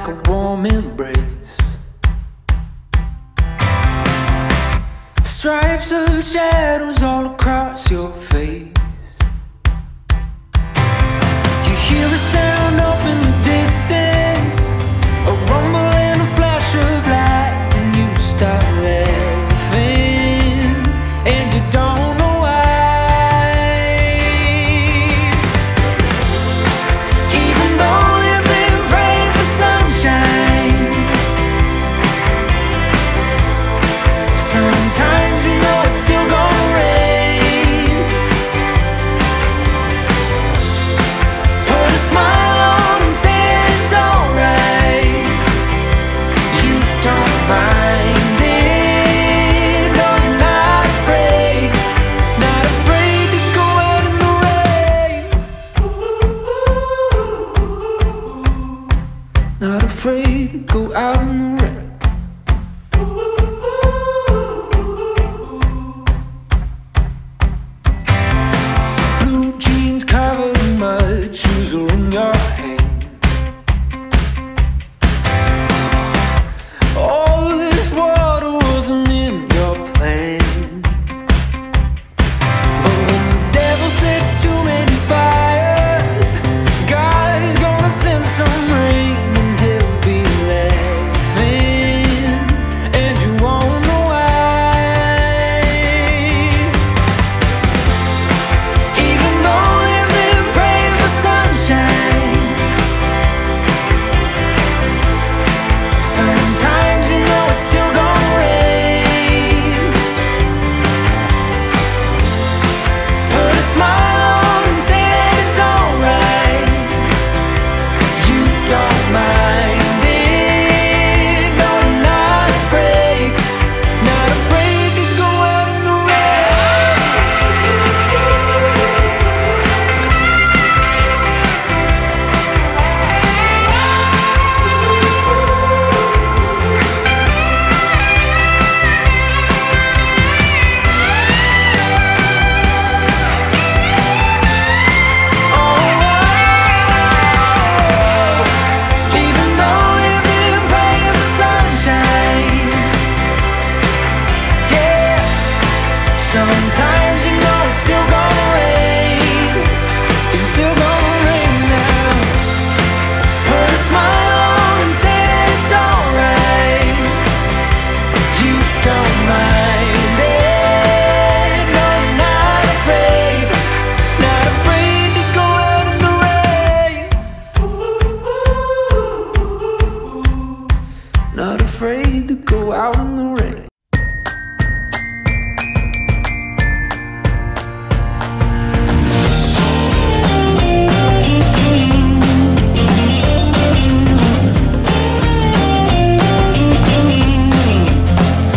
like a warm embrace. Stripes of shadows all across your face. You hear a sound off in the distance, a rumble and a flash of light, and you start laughing, and you don't know why. Even though you've been praying for sunshine, sometimes you know it's still gonna rain. Put a smile on and say it's alright. You don't mind it, no, you're not afraid. Not afraid to go out in the rain. Not afraid to go out in the rain. Blue jeans covered in mud, shoes are in your hand. All this water wasn't in your plan, but when the devil sets too many fires, God is gonna send some rain, and he'll be laughing, and you won't know why. Even though you've been praying for sunshine, sometimes you know it's still gonna rain. Put a smile on and say that it's alright. You don't mind it, no, you're not afraid. Not afraid to go out in the Even though you've been praying for sunshine, yeah, sometimes you know it's still gonna rain. It's still gonna rain now. Put a smile on and say it's alright. You don't mind it, no, you're not afraid. Not afraid to go out in the rain. Not afraid to go out in the rain.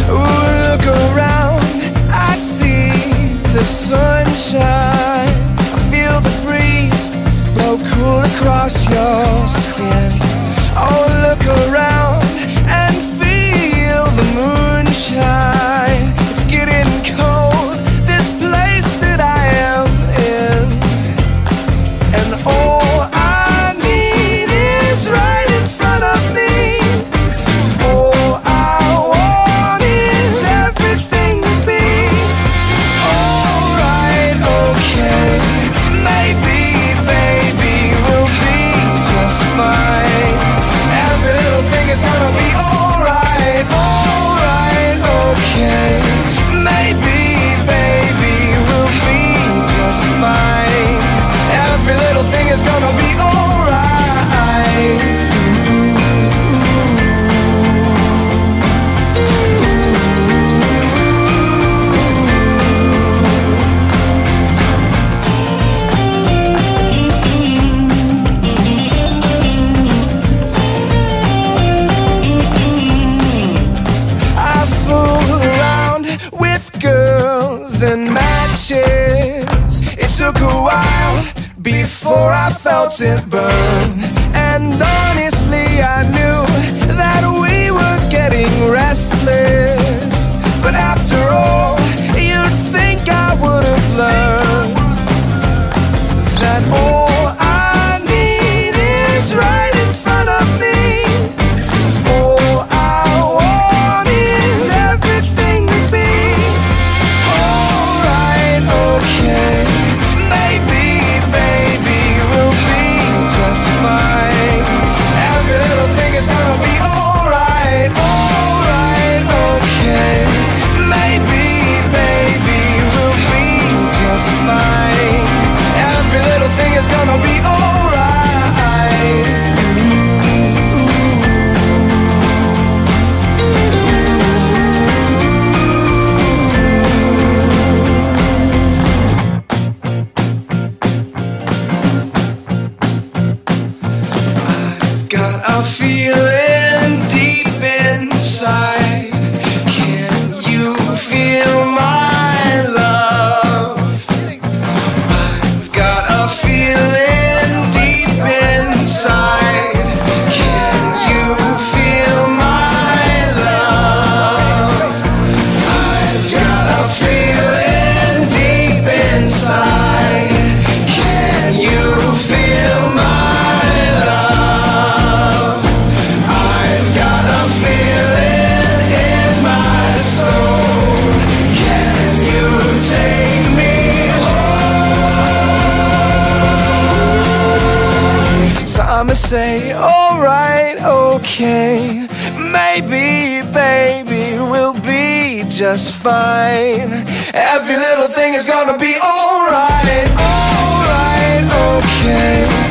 Look around, I see the sunshine. I feel the breeze blow cool across your skin. Oh, look around and feel the moonshine. It's getting cold, this place that I am in, and all I need is right in front of me. All I want is everything to be alright, okay. Maybe, baby, we'll be just fine. Every little thing is gonna be alright, alright, okay. Maybe, baby, we'll be just fine. Every little thing is gonna be alright. I fool around with girls and matches. It took a while before I felt it burn, and honestly I knew that we were getting restless. But after all, you'd think I would have learned that all I need is right in front of me. got a feeling deep inside. Can you feel my love? I've got a feeling deep inside. Can you feel my love? I've got a feeling deep inside. Can you feel my love? I've got a feeling in my soul. Can you take me home? So I'ma say, alright, okay, maybe, baby, we'll be just fine. Every little thing is gonna be alright, alright, okay.